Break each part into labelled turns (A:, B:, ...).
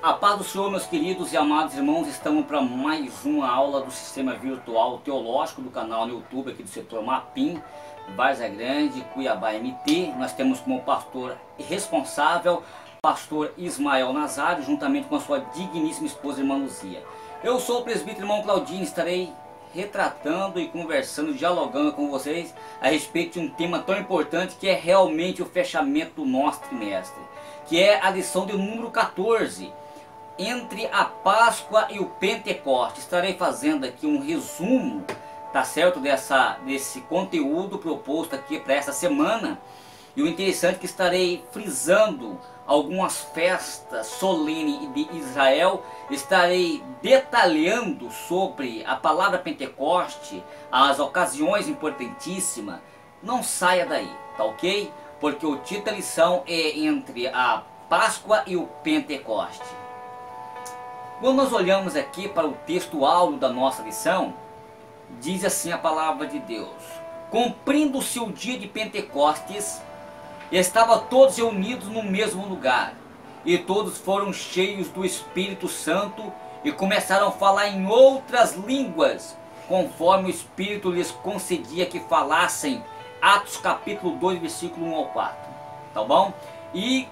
A: A paz do Senhor, meus queridos e amados irmãos, estamos para mais uma aula do Sistema Virtual Teológico do canal no YouTube aqui do setor Mapim, Várzea Grande, Cuiabá MT. Nós temos como pastor responsável, pastor Ismael Nazário, juntamente com a sua digníssima esposa, irmã Luzia. Eu sou o presbítero irmão Claudinho, estarei retratando e conversando, dialogando com vocês a respeito de um tema tão importante que é realmente o fechamento do nosso trimestre, que é a lição de número 14, entre a Páscoa e o Pentecoste. Estarei fazendo aqui um resumo, tá certo, desse conteúdo proposto aqui para essa semana. E o interessante é que estarei frisando algumas festas solenes de Israel, estarei detalhando sobre a palavra Pentecoste, as ocasiões importantíssimas. Não saia daí, tá ok? Porque o título da lição é entre a Páscoa e o Pentecoste. Quando nós olhamos aqui para o texto áureo da nossa lição, diz assim a palavra de Deus: cumprindo-se o dia de Pentecostes, estavam todos reunidos no mesmo lugar, e todos foram cheios do Espírito Santo e começaram a falar em outras línguas, conforme o Espírito lhes concedia que falassem. Atos capítulo 2, versículo 1 ao 4. Tá bom? E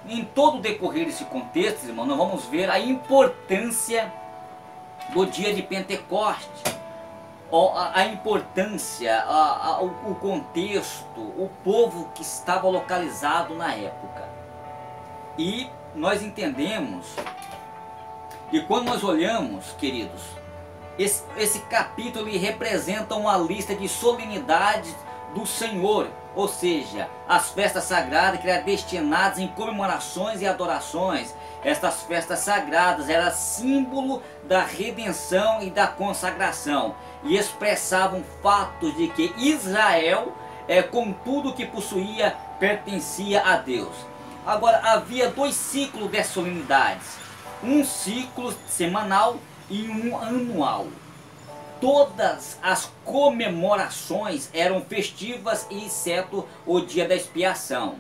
A: em todo o decorrer desse contexto, irmão, nós vamos ver a importância do dia de Pentecoste. A importância, o contexto, o povo que estava localizado na época. E nós entendemos, e quando nós olhamos, queridos, esse capítulo ele representa uma lista de solenidades do Senhor, ou seja, as festas sagradas que eram destinadas em comemorações e adorações. Estas festas sagradas eram símbolo da redenção e da consagração, e expressavam fatos de que Israel, com tudo que possuía, pertencia a Deus. Agora, havia dois ciclos de solenidades, um ciclo semanal e um anual. Todas as comemorações eram festivas, exceto o dia da expiação,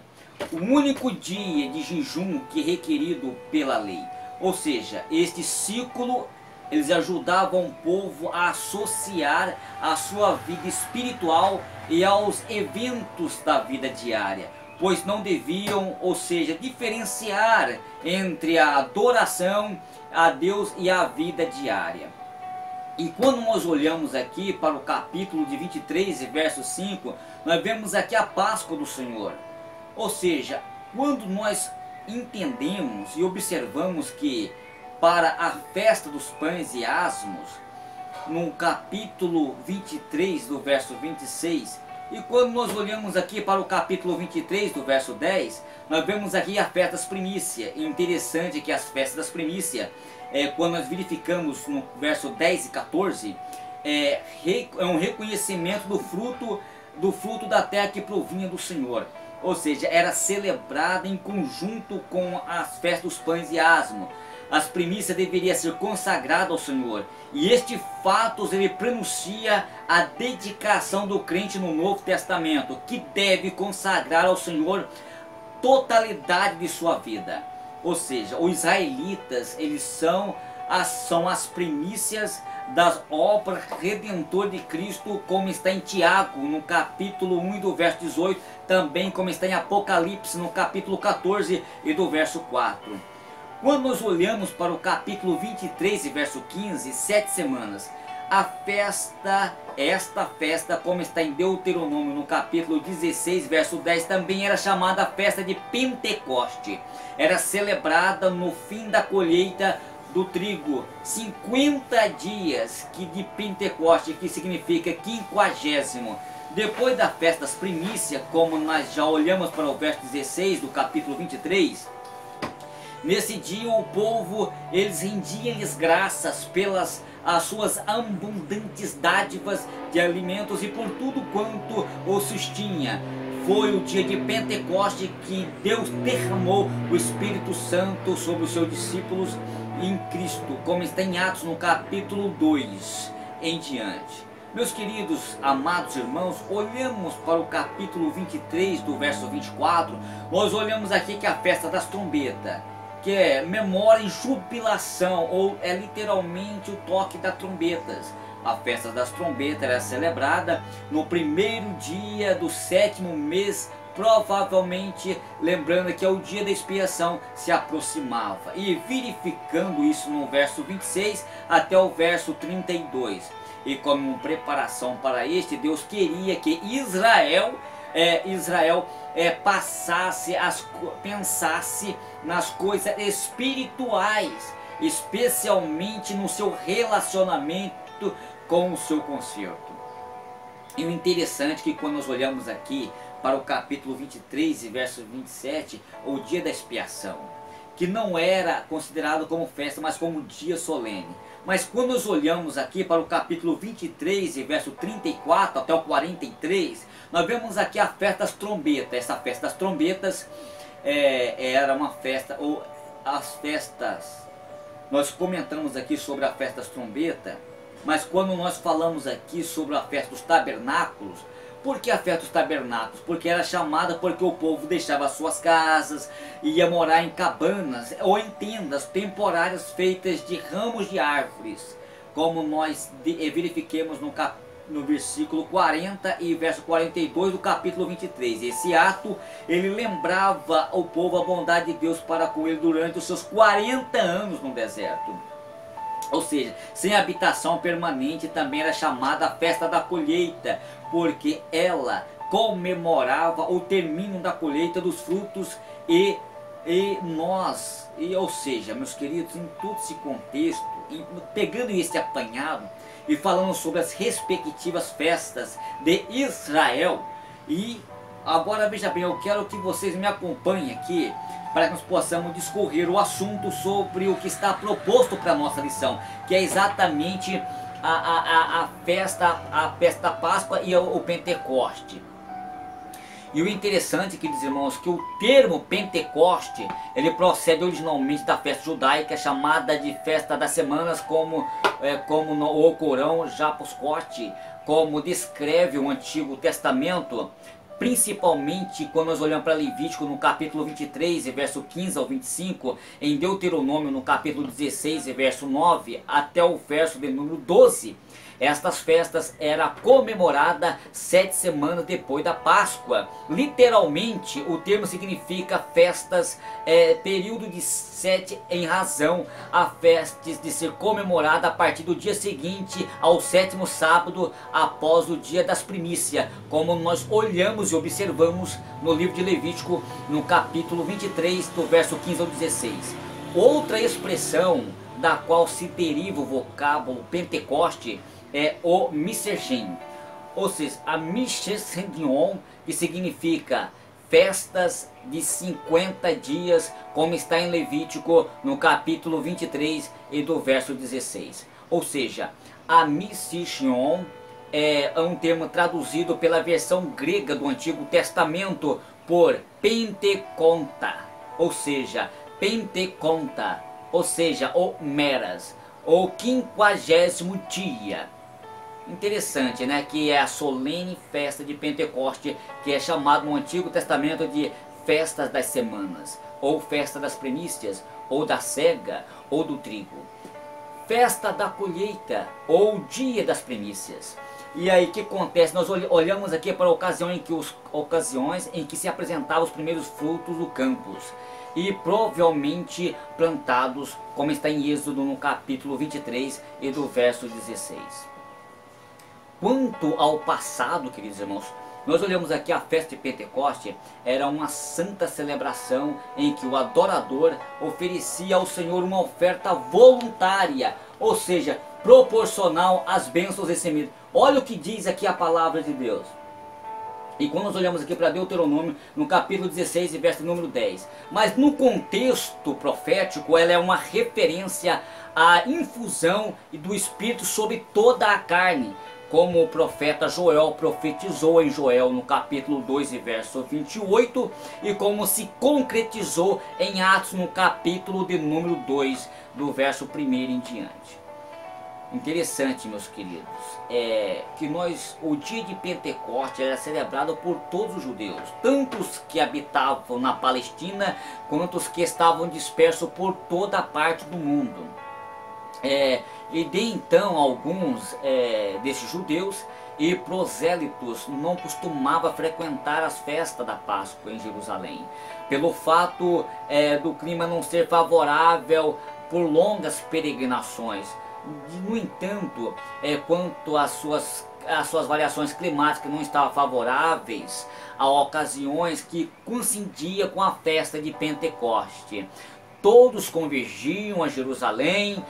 A: o único dia de jejum que é requerido pela lei. Ou seja, este ciclo, eles ajudavam o povo a associar a sua vida espiritual e aos eventos da vida diária, pois não deviam, ou seja, diferenciar entre a adoração a Deus e a vida diária. E quando nós olhamos aqui para o capítulo de 23, verso 5, nós vemos aqui a Páscoa do Senhor. Ou seja, quando nós entendemos e observamos que para a festa dos pães e asmos, no capítulo 23, do verso 26, e quando nós olhamos aqui para o capítulo 23, do verso 10, nós vemos aqui a festa das primícias. E interessante que as festas das primícias, quando nós verificamos no verso 10 e 14, é um reconhecimento do fruto da terra que provinha do Senhor. Ou seja, era celebrada em conjunto com as festas dos pães e asmos. As primícias deveriam ser consagradas ao Senhor. E este fato ele prenuncia a dedicação do crente no Novo Testamento, que deve consagrar ao Senhor totalidade de sua vida. Ou seja, os israelitas, eles são as primícias das obras redentoras de Cristo, como está em Tiago, no capítulo 1 e do verso 18, também como está em Apocalipse, no capítulo 14 e do verso 4. Quando nós olhamos para o capítulo 23 e verso 15, 7 semanas, esta festa, como está em Deuteronômio, no capítulo 16, verso 10, também era chamada a festa de Pentecoste. Era celebrada no fim da colheita do trigo, 50 dias de Pentecoste, que significa 50º. Depois da festa das primícias, como nós já olhamos para o verso 16 do capítulo 23, nesse dia o povo, eles rendiam-lhes graças pelas as suas abundantes dádivas de alimentos e por tudo quanto o sustinha. Foi o dia de Pentecoste que Deus derramou o Espírito Santo sobre os seus discípulos em Cristo, como está em Atos no capítulo 2 em diante. Meus queridos, amados irmãos, olhamos para o capítulo 23 do verso 24, nós olhamos aqui que a festa das trombetas, que é memória e jubilação, ou é literalmente o toque das trombetas. A festa das trombetas era celebrada no primeiro dia do 7º mês, provavelmente lembrando que o dia da expiação se aproximava, e verificando isso no verso 26 até o verso 32. E como preparação para este, Deus queria que Israel pensasse nas coisas espirituais, especialmente no seu relacionamento com o seu conserto. E o interessante é que quando nós olhamos aqui para o capítulo 23 e verso 27, o dia da expiação, que não era considerado como festa, mas como dia solene. Mas quando nós olhamos aqui para o capítulo 23 e verso 34 até o 43, nós vemos aqui a festa das trombetas. Essa festa das trombetas era uma festa, ou as festas, nós comentamos aqui sobre a festa das trombetas, mas quando nós falamos aqui sobre a festa dos tabernáculos, por que a festa dos tabernáculos? Porque era chamada porque o povo deixava suas casas e ia morar em cabanas ou em tendas temporárias feitas de ramos de árvores, como nós verifiquemos no versículo 40 e verso 42 do capítulo 23. Esse ato, ele lembrava o povo a bondade de Deus para com ele durante os seus 40 anos no deserto. Ou seja, sem habitação permanente. Também era chamada a festa da colheita, porque ela comemorava o término da colheita dos frutos ou seja, meus queridos, em todo esse contexto, pegando esse apanhado e falando sobre as respectivas festas de Israel. E agora veja bem, eu quero que vocês me acompanhem aqui para que nós possamos discorrer o assunto sobre o que está proposto para a nossa lição, que é exatamente a festa da Páscoa e o Pentecoste. E o interessante, queridos irmãos, que o termo Pentecoste, ele procede originalmente da festa judaica, chamada de festa das semanas, como no Corão, Japuscote, como descreve o Antigo Testamento. Principalmente quando nós olhamos para Levítico no capítulo 23, verso 15 ao 25, em Deuteronômio no capítulo 16, verso 9, até o verso de número 12. Estas festas eram comemoradas 7 semanas depois da Páscoa. Literalmente, o termo significa festas, período de 7, em razão a festas de ser comemorada a partir do dia seguinte ao 7º sábado após o dia das primícias, como nós olhamos e observamos no livro de Levítico, no capítulo 23, do verso 15 ao 16. Outra expressão da qual se deriva o vocábulo Pentecoste é o Missergim, ou seja, a Missergion, que significa festas de 50 dias, como está em Levítico no capítulo 23 e do verso 16. Ou seja, a Missergion é um termo traduzido pela versão grega do Antigo Testamento por Penteconta, ou seja, Penteconta, ou seja, o Meras, ou 50º dia. Interessante, né? Que é a solene festa de Pentecoste, que é chamado no Antigo Testamento de festas das semanas, ou festa das primícias, ou da cega, ou do trigo. Festa da colheita, ou dia das primícias. E aí o que acontece? Nós olhamos aqui para ocasiões em que se apresentavam os primeiros frutos do campos, e provavelmente plantados, como está em Êxodo no capítulo 23 e do verso 16. Quanto ao passado, queridos irmãos, nós olhamos aqui a festa de Pentecoste, era uma santa celebração em que o adorador oferecia ao Senhor uma oferta voluntária, ou seja, proporcional às bênçãos recebidas. Olha o que diz aqui a palavra de Deus. E quando nós olhamos aqui para Deuteronômio, no capítulo 16 e verso número 10. Mas no contexto profético, ela é uma referência à infusão do Espírito sobre toda a carne, como o profeta Joel profetizou em Joel no capítulo 2 e verso 28, e como se concretizou em Atos no capítulo de número 2, do verso 1 em diante. Interessante, meus queridos, que o dia de Pentecostes era celebrado por todos os judeus, tanto os que habitavam na Palestina, quanto os que estavam dispersos por toda a parte do mundo. E de então alguns desses judeus e prosélitos não costumavam frequentar as festas da Páscoa em Jerusalém, pelo fato do clima não ser favorável por longas peregrinações. No entanto, quanto às suas variações climáticas não estavam favoráveis a ocasiões que coincidia com a festa de Pentecoste. Todos convergiam a Jerusalém,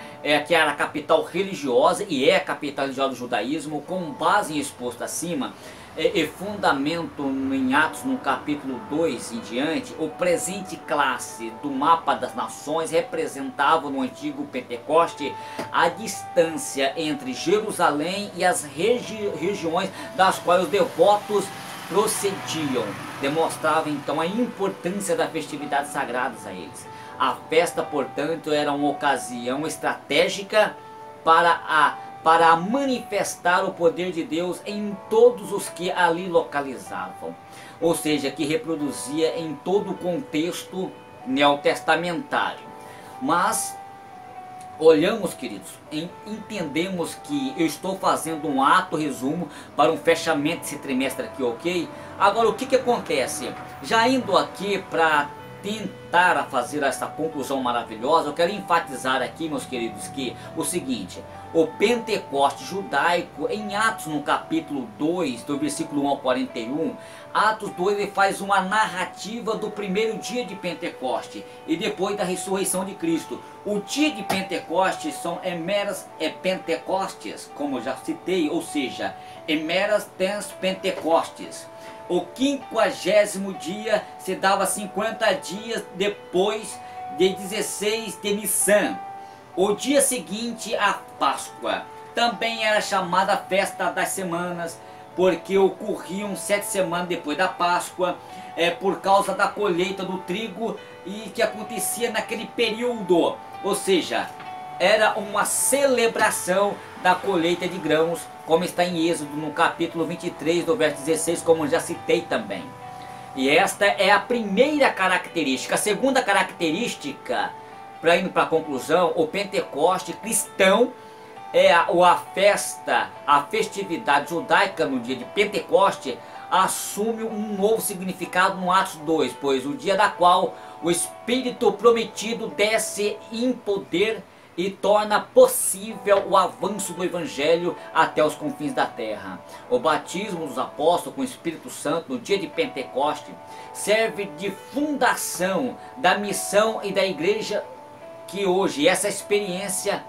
A: que era a capital religiosa e é a capital religiosa do judaísmo, com base em exposto acima, e fundamento em Atos no capítulo 2 em diante. O presente classe do mapa das nações representava no antigo Pentecoste a distância entre Jerusalém e as regiões das quais os devotos procediam. Demonstrava então a importância das festividades sagradas a eles. A festa, portanto, era uma ocasião estratégica para manifestar o poder de Deus em todos os que ali localizavam. Ou seja, que reproduzia em todo o contexto neotestamentário. Mas olhamos, queridos, entendemos que eu estou fazendo um ato resumo para um fechamento desse trimestre aqui, ok? Agora, o que acontece? Já indo aqui para tentar a fazer essa conclusão maravilhosa, eu quero enfatizar aqui, meus queridos, que o seguinte: o Pentecoste judaico, em Atos no capítulo 2, do versículo 1 ao 41, Atos 2 ele faz uma narrativa do primeiro dia de Pentecoste e depois da ressurreição de Cristo. O dia de Pentecoste são emeras Pentecostes, como eu já citei, ou seja, emeras tens Pentecostes. O 50º dia se dava 50 dias depois de 16 de Nissan. O dia seguinte à Páscoa também era chamada Festa das Semanas, porque ocorriam 7 semanas depois da Páscoa, por causa da colheita do trigo e que acontecia naquele período. Ou seja, era uma celebração da colheita de grãos, como está em Êxodo no capítulo 23, do verso 16, como já citei também. E esta é a primeira característica. A segunda característica, para ir para a conclusão, o Pentecoste cristão a festividade judaica no dia de Pentecoste assume um novo significado no Atos 2, pois o dia da qual o Espírito prometido desce em poder e torna possível o avanço do Evangelho até os confins da terra. O batismo dos apóstolos com o Espírito Santo no dia de Pentecoste serve de fundação da missão e da igreja que hoje, essa experiência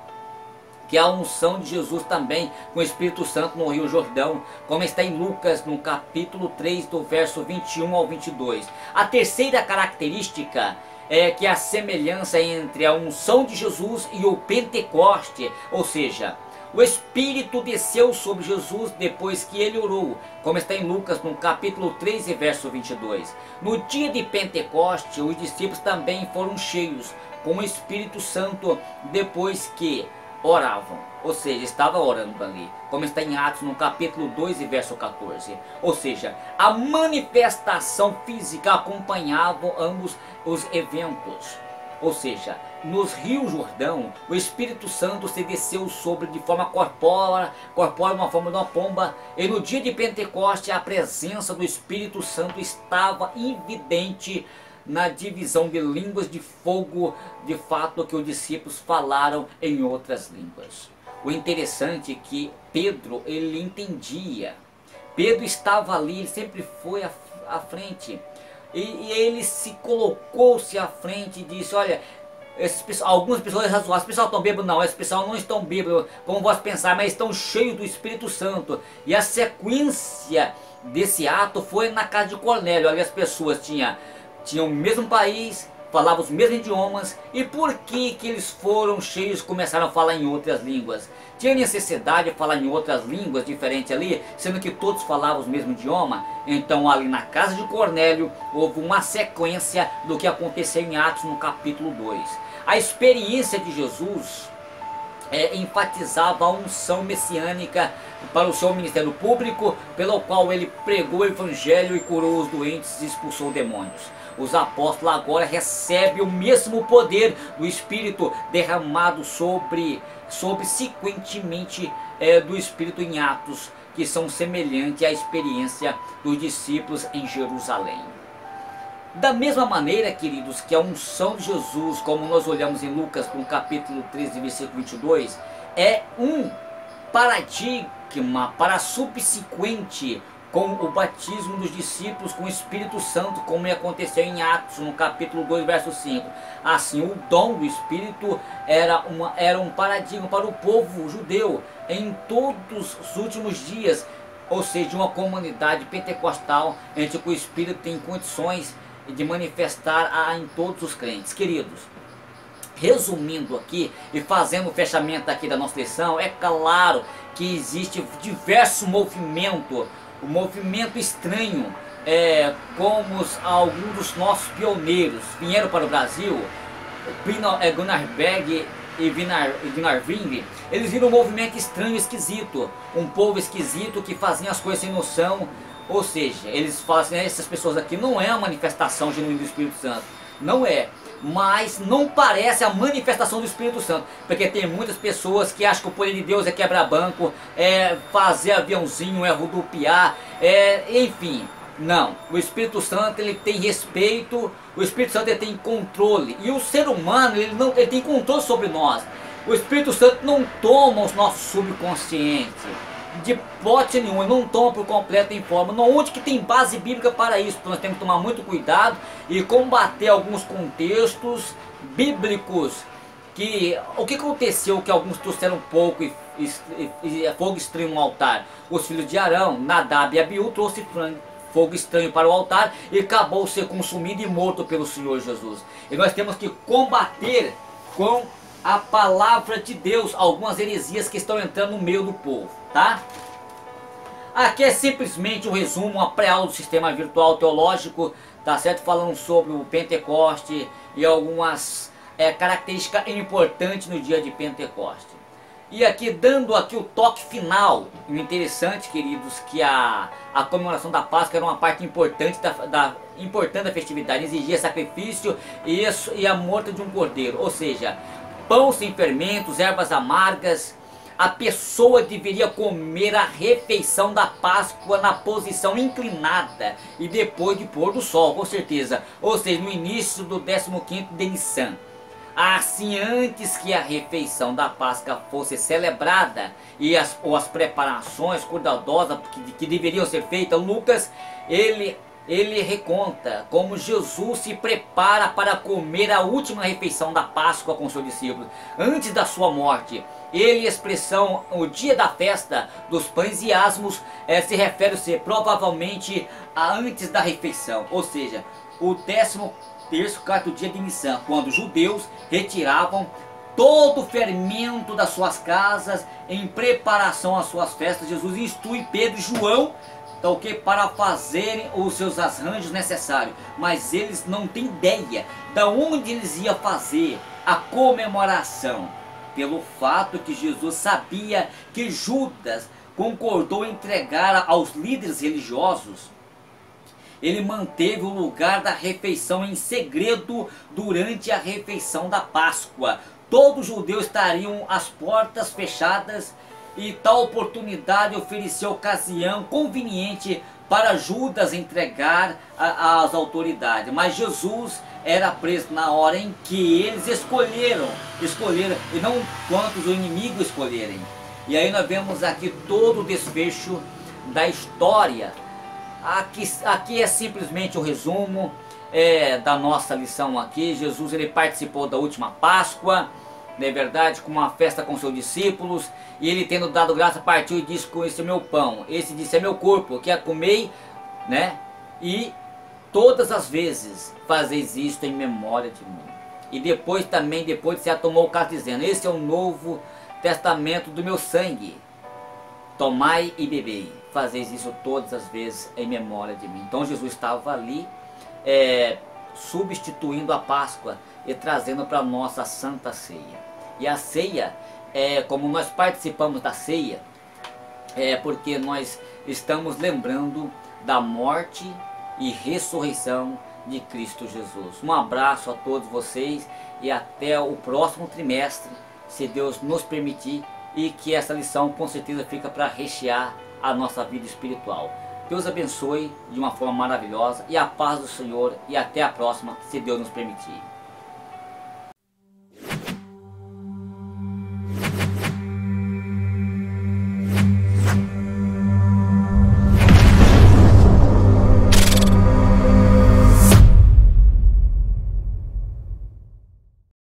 A: que é a unção de Jesus também com o Espírito Santo no Rio Jordão, como está em Lucas no capítulo 3 do verso 21 ao 22. A terceira característica é que a semelhança entre a unção de Jesus e o Pentecoste, ou seja, o Espírito desceu sobre Jesus depois que ele orou, como está em Lucas no capítulo 3 e verso 22. No dia de Pentecoste, os discípulos também foram cheios com o Espírito Santo depois que oravam, ou seja, estava orando ali, como está em Atos no capítulo 2 e verso 14. Ou seja, a manifestação física acompanhava ambos os eventos. Ou seja, nos rios Jordão, o Espírito Santo se desceu sobre de forma corpórea, uma forma de uma pomba, e no dia de Pentecoste a presença do Espírito Santo estava evidente na divisão de línguas de fogo, de fato que os discípulos falaram em outras línguas. O interessante é que Pedro, ele entendia. Pedro estava ali, ele sempre foi à frente. E ele colocou-se à frente e disse: olha, algumas pessoas razoáveis, esse pessoal estão bêbados? Não, esse pessoal não estão bêbados, como vós pensar, mas estão cheios do Espírito Santo. E a sequência desse ato foi na casa de Cornélio. Ali as pessoas tinham o mesmo país, falavam os mesmos idiomas. E por que eles foram cheios e começaram a falar em outras línguas? Tinha necessidade de falar em outras línguas diferentes ali, sendo que todos falavam o mesmo idioma? Então ali na casa de Cornélio houve uma sequência do que aconteceu em Atos no capítulo 2. A experiência de Jesus enfatizava a unção messiânica para o seu ministério público, pelo qual ele pregou o evangelho e curou os doentes e expulsou demônios. Os apóstolos agora recebem o mesmo poder do Espírito derramado sobre sequentemente do Espírito em Atos, que são semelhantes à experiência dos discípulos em Jerusalém. Da mesma maneira, queridos, que a unção de Jesus, como nós olhamos em Lucas, no capítulo 13, versículo 22, é um paradigma para subsequente com o batismo dos discípulos com o Espírito Santo, como aconteceu em Atos, no capítulo 2, verso 5. Assim, o dom do Espírito era um paradigma para o povo judeu em todos os últimos dias, ou seja, uma comunidade pentecostal em que o Espírito tem condições de manifestar em todos os crentes. Queridos, resumindo aqui e fazendo o fechamento aqui da nossa lição, é claro que existe diversos movimentos, um movimento estranho, como alguns dos nossos pioneiros vieram para o Brasil, Gunnar Berg e Gunnar Wingre. Eles viram um movimento estranho, esquisito, um povo esquisito que fazia as coisas sem noção. Ou seja, eles falam assim, essas pessoas aqui não é a manifestação genuína do Espírito Santo, não é, mas não parece a manifestação do Espírito Santo, porque tem muitas pessoas que acham que o poder de Deus é quebrar banco, é fazer aviãozinho, é rodopiar, enfim. Não, o Espírito Santo ele tem respeito, o Espírito Santo ele tem controle, e o ser humano ele tem controle sobre nós. O Espírito Santo não toma os nossos subconscientes, de hipótese nenhuma, não toma por completo em forma, onde que tem base bíblica para isso. Então nós temos que tomar muito cuidado e combater alguns contextos bíblicos, que o que aconteceu, que alguns trouxeram pouco e fogo estranho no altar. Os filhos de Arão, Nadab e Abiú, trouxe fogo estranho para o altar e acabou ser consumido e morto pelo Senhor Jesus. E nós temos que combater com a palavra de Deus algumas heresias que estão entrando no meio do povo, tá? Aqui é simplesmente um resumo, uma pré-aula do sistema virtual teológico, tá certo? Falando sobre o Pentecoste e algumas características importantes no dia de Pentecoste. E aqui dando aqui o toque final, o interessante, queridos, que a comemoração da Páscoa era uma parte importante da festividade, exigia sacrifício e a morte de um cordeiro, ou seja, pão sem fermentos, ervas amargas. A pessoa deveria comer a refeição da Páscoa na posição inclinada e depois de pôr do sol, com certeza, ou seja, no início do 15º de Nissan. Assim, antes que a refeição da Páscoa fosse celebrada e as preparações cuidadosas que deveriam ser feitas, Lucas ele reconta como Jesus se prepara para comer a última refeição da Páscoa com seus discípulos, antes da sua morte. Ele, a expressão, o dia da festa dos pães e asmos, se refere provavelmente a antes da refeição, ou seja, o 13º dia de Nissan, quando os judeus retiravam todo o fermento das suas casas em preparação às suas festas. Jesus instrui Pedro e João para fazerem os seus arranjos necessários, mas eles não têm ideia de onde eles iam fazer a comemoração, pelo fato que Jesus sabia que Judas concordou em entregar aos líderes religiosos. Ele manteve o lugar da refeição em segredo durante a refeição da Páscoa. Todos os judeus estariam às portas fechadas, e tal oportunidade ofereceu ocasião conveniente para Judas entregar às autoridades. Mas Jesus era preso na hora em que eles escolheram, e não quantos o inimigo escolherem. E aí nós vemos aqui todo o desfecho da história. Aqui é simplesmente um resumo da nossa lição aqui. Jesus ele participou da última Páscoa, não é verdade, com uma festa com seus discípulos, e ele, tendo dado graça, partiu e disse: com esse é meu pão, esse disse é meu corpo, que a comei, né? E todas as vezes fazeis isto em memória de mim. E depois se tomou o cálice, dizendo: esse é o novo testamento do meu sangue, tomai e bebei, fazeis isso todas as vezes em memória de mim. Então Jesus estava ali substituindo a Páscoa e trazendo para nós a Santa Ceia. E a ceia como nós participamos da ceia, porque nós estamos lembrando da morte e ressurreição de Cristo Jesus. Um abraço a todos vocês e até o próximo trimestre, se Deus nos permitir, e que essa lição com certeza fica para rechear a nossa vida espiritual. Deus abençoe de uma forma maravilhosa e a paz do Senhor, e até a próxima, se Deus nos permitir.